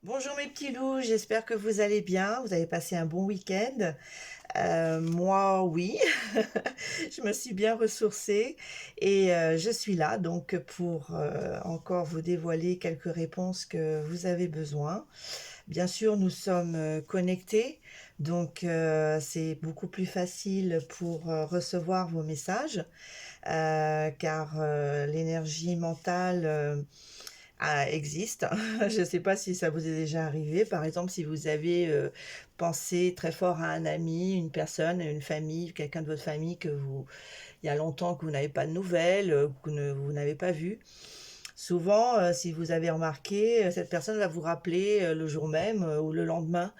Bonjour mes petits loups, j'espère que vous allez bien, vous avez passé un bon week-end. Moi, oui, je me suis bien ressourcée et je suis là donc pour encore vous dévoiler quelques réponses que vous avez besoin. Bien sûr, nous sommes connectés, donc c'est beaucoup plus facile pour recevoir vos messages car l'énergie mentale existe. Je ne sais pas si ça vous est déjà arrivé. Par exemple, si vous avez pensé très fort à un ami, une personne, une famille, quelqu'un de votre famille il y a longtemps que vous n'avez pas de nouvelles, vous n'avez pas vu. Souvent, si vous avez remarqué, cette personne va vous rappeler le jour même ou le lendemain.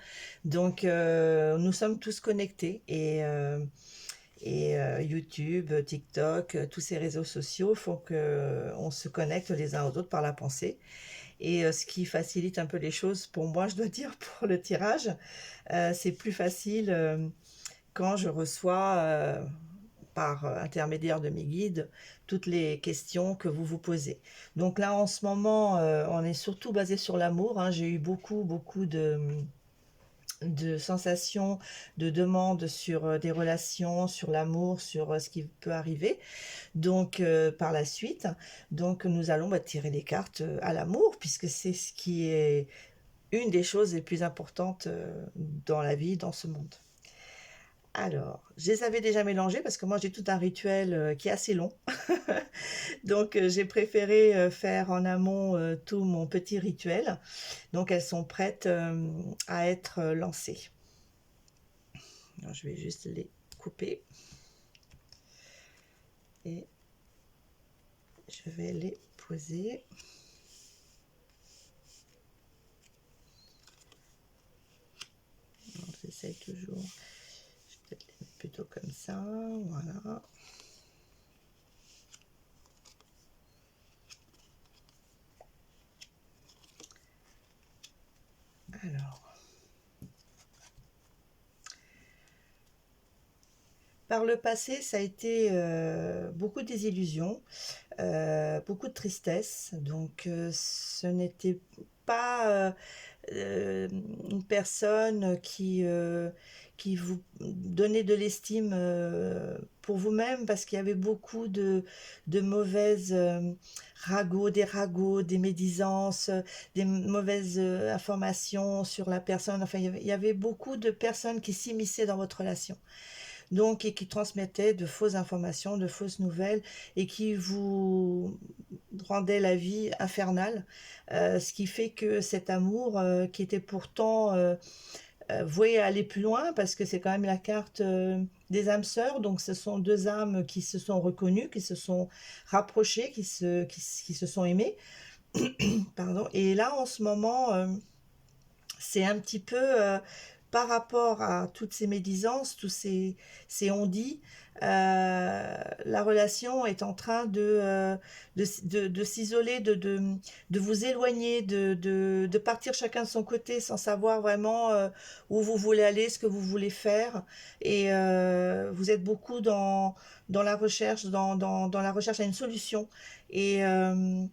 Donc, nous sommes tous connectés et YouTube, TikTok, tous ces réseaux sociaux font que on se connecte les uns aux autres par la pensée. Et ce qui facilite un peu les choses pour moi, je dois dire, pour le tirage, c'est plus facile quand je reçois par intermédiaire de mes guides toutes les questions que vous vous posez. Donc là, en ce moment, on est surtout basé sur l'amour, hein. J'ai eu beaucoup de sensations, de demandes sur des relations, sur l'amour, sur ce qui peut arriver. Donc par la suite, donc nous allons tirer les cartes à l'amour puisque c'est ce qui est une des choses les plus importantes dans la vie, dans ce monde. Alors, je les avais déjà mélangées parce que moi j'ai tout un rituel qui est assez long. Donc j'ai préféré faire en amont tout mon petit rituel. Donc elles sont prêtes à être lancées. Alors, je vais juste les couper et je vais les poser. J'essaie toujours. Je vais peut-être les mettre plutôt comme ça. Voilà. Alors, par le passé, ça a été beaucoup de désillusions, beaucoup de tristesse. Donc, ce n'était pas une personne qui vous donnait de l'estime pour vous-même parce qu'il y avait beaucoup de mauvaises ragots, des médisances, des mauvaises informations sur la personne. Enfin, il y avait beaucoup de personnes qui s'immisçaient dans votre relation donc et qui transmettait de fausses informations, de fausses nouvelles et qui vous rendait la vie infernale, ce qui fait que cet amour qui était pourtant voué à aller plus loin parce que c'est quand même la carte des âmes sœurs, donc ce sont deux âmes qui se sont reconnues, qui se sont rapprochées, qui se sont aimées, pardon. Et là en ce moment c'est un petit peu par rapport à toutes ces médisances, ces on-dit, la relation est en train de s'isoler, de vous éloigner, de partir chacun de son côté sans savoir vraiment où vous voulez aller, ce que vous voulez faire. Et vous êtes beaucoup dans la recherche, dans la recherche à une solution. Et, euh,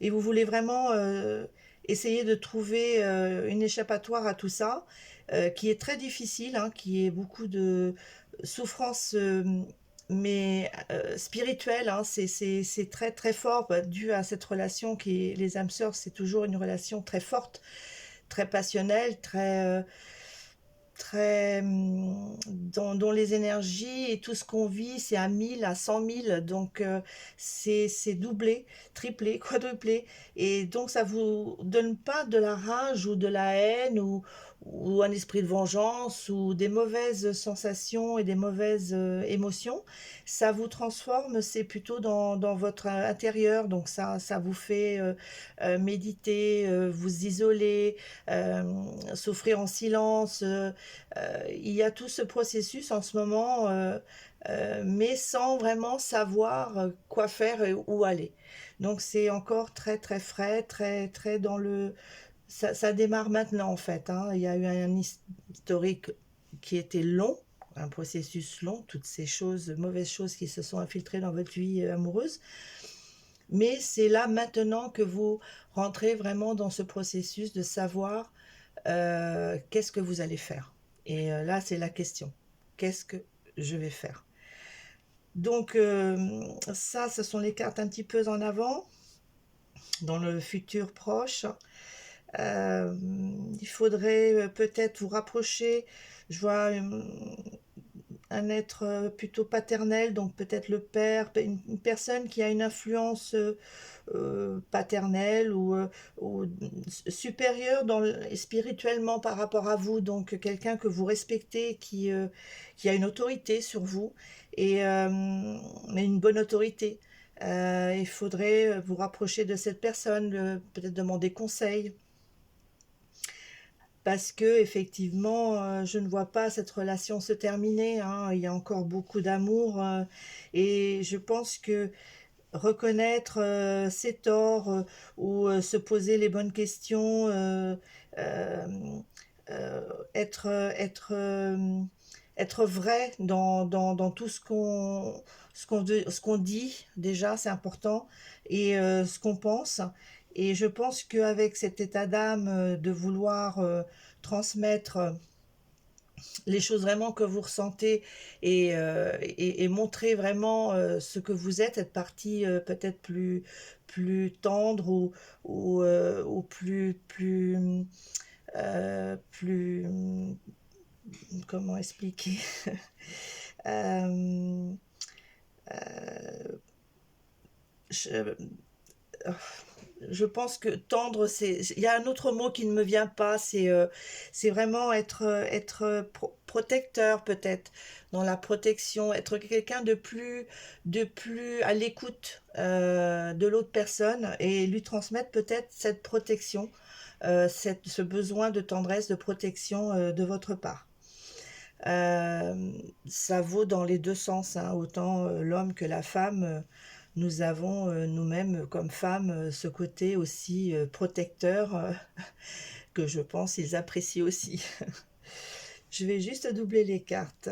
et vous voulez vraiment essayer de trouver une échappatoire à tout ça, qui est très difficile, hein, qui est beaucoup de souffrance, mais spirituelle, hein, c'est très très fort, dû à cette relation qui est les âmes sœurs, c'est toujours une relation très forte, très passionnelle, très dont les énergies et tout ce qu'on vit c'est à 1000 à 100 000 donc c'est doublé, triplé, quadruplé et donc ça vous donne pas de la rage ou de la haine ou un esprit de vengeance ou des mauvaises sensations et des mauvaises émotions, ça vous transforme, c'est plutôt dans votre intérieur, donc ça vous fait méditer, vous isoler, euh, souffrir en silence, il y a tout ce processus en ce moment, mais sans vraiment savoir quoi faire et où aller. Donc c'est encore très très frais, très très dans le... Ça démarre maintenant en fait, hein. Il y a eu un historique qui était long, un processus long, toutes ces choses, mauvaises choses qui se sont infiltrées dans votre vie amoureuse. Mais c'est là maintenant que vous rentrez vraiment dans ce processus de savoir qu'est-ce que vous allez faire. Et là, c'est la question. Qu'est-ce que je vais faire? Donc ça, ce sont les cartes un petit peu en avant, dans le futur proche. Euh, il faudrait peut-être vous rapprocher. Je vois un être plutôt paternel, donc peut-être le père, une personne qui a une influence paternelle ou supérieure spirituellement par rapport à vous, donc quelqu'un que vous respectez, qui a une autorité sur vous, mais une bonne autorité. Il faudrait vous rapprocher de cette personne, peut-être demander conseil, parce que effectivement, je ne vois pas cette relation se terminer, hein. Il y a encore beaucoup d'amour, et je pense que reconnaître ses torts, ou se poser les bonnes questions, euh, euh, être, être, être vrai dans tout ce qu'on dit, déjà, c'est important, et ce qu'on pense. Et je pense qu'avec cet état d'âme de vouloir transmettre les choses vraiment que vous ressentez, et montrer vraiment ce que vous êtes, cette partie peut-être plus tendre, ou plus, comment expliquer, euh, euh, je, je pense que tendre, il y a un autre mot qui ne me vient pas, c'est vraiment être protecteur, peut-être, dans la protection, être quelqu'un de plus à l'écoute de l'autre personne, et lui transmettre peut-être cette protection, ce besoin de tendresse, de protection de votre part. Euh, Ça vaut dans les deux sens, hein, autant l'homme que la femme. Nous avons nous-mêmes, comme femmes, ce côté aussi protecteur, que je pense ils apprécient aussi. Je vais juste doubler les cartes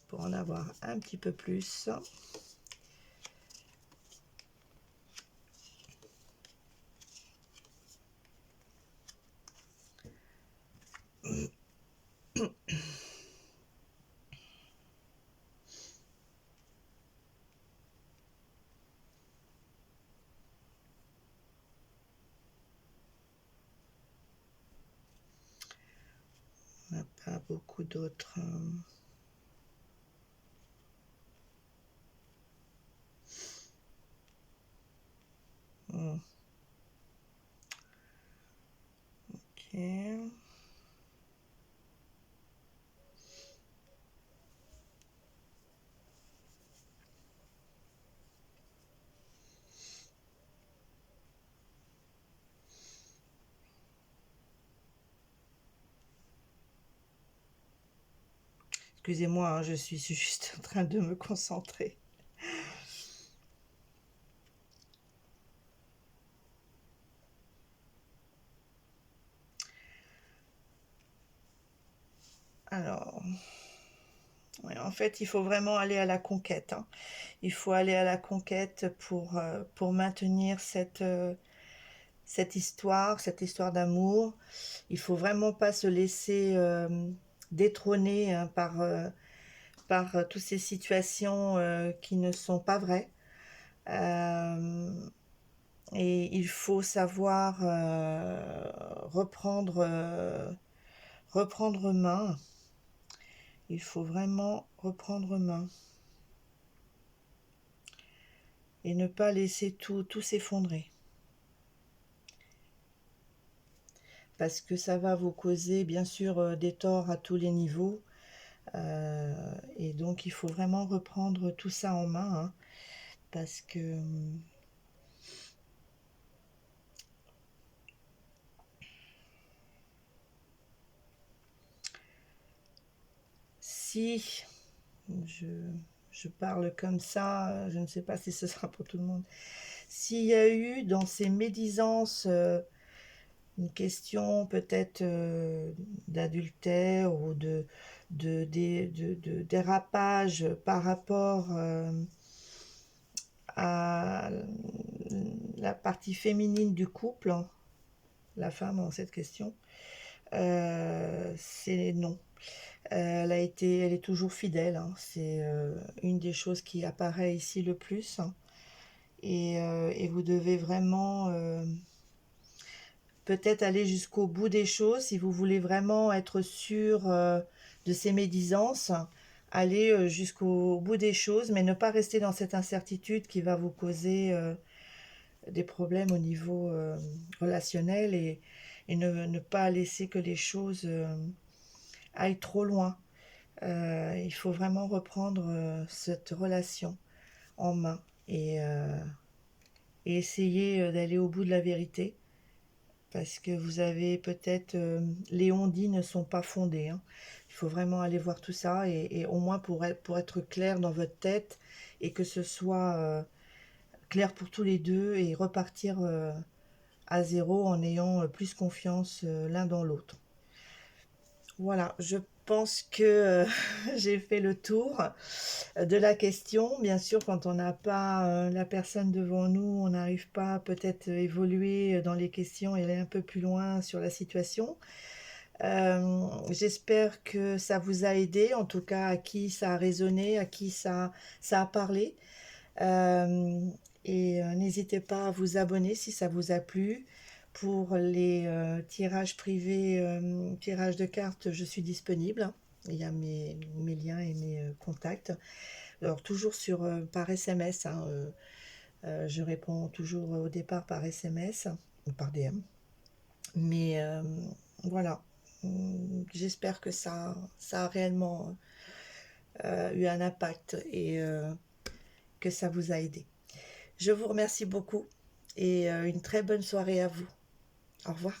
pour en avoir un petit peu plus. On n'a pas beaucoup d'autres. Ok. Excusez-moi, hein, je suis juste en train de me concentrer. Alors, ouais, en fait, il faut vraiment aller à la conquête, hein. Il faut aller à la conquête pour maintenir cette histoire d'amour. Il faut vraiment pas se laisser détrôner, hein, par toutes ces situations qui ne sont pas vraies. Euh, et il faut savoir reprendre main. Il faut vraiment reprendre main et ne pas laisser tout s'effondrer. Parce que ça va vous causer bien sûr des torts à tous les niveaux. Et donc il faut vraiment reprendre tout ça en main, hein, parce que si je, je parle comme ça, je ne sais pas si ce sera pour tout le monde, s'il y a eu dans ces médisances une question peut-être d'adultère ou de dérapage par rapport à la partie féminine du couple, hein, la femme en cette question, c'est non. Elle est toujours fidèle, hein. C'est une des choses qui apparaît ici le plus, hein. Et vous devez vraiment peut-être aller jusqu'au bout des choses si vous voulez vraiment être sûr de ces médisances. Aller jusqu'au bout des choses, mais ne pas rester dans cette incertitude qui va vous causer des problèmes au niveau relationnel et ne pas laisser que les choses aillent trop loin. Il faut vraiment reprendre cette relation en main et essayer d'aller au bout de la vérité parce que vous avez peut-être les on-dit ne sont pas fondés, hein. Il faut vraiment aller voir tout ça et au moins pour être clair dans votre tête et que ce soit clair pour tous les deux et repartir à zéro en ayant plus confiance l'un dans l'autre. Voilà, je pense que j'ai fait le tour de la question. Bien sûr, quand on n'a pas la personne devant nous, on n'arrive pas peut-être à évoluer dans les questions et aller un peu plus loin sur la situation. J'espère que ça vous a aidé, en tout cas à qui ça a résonné, à qui ça a parlé. Euh, N'hésitez pas à vous abonner si ça vous a plu. Pour les tirages privés, tirages de cartes, je suis disponible. Il y a mes liens et mes contacts. Alors toujours par SMS, hein, je réponds toujours au départ par SMS ou par DM. Mais voilà. J'espère que ça a réellement eu un impact et que ça vous a aidé. Je vous remercie beaucoup et une très bonne soirée à vous. Au revoir.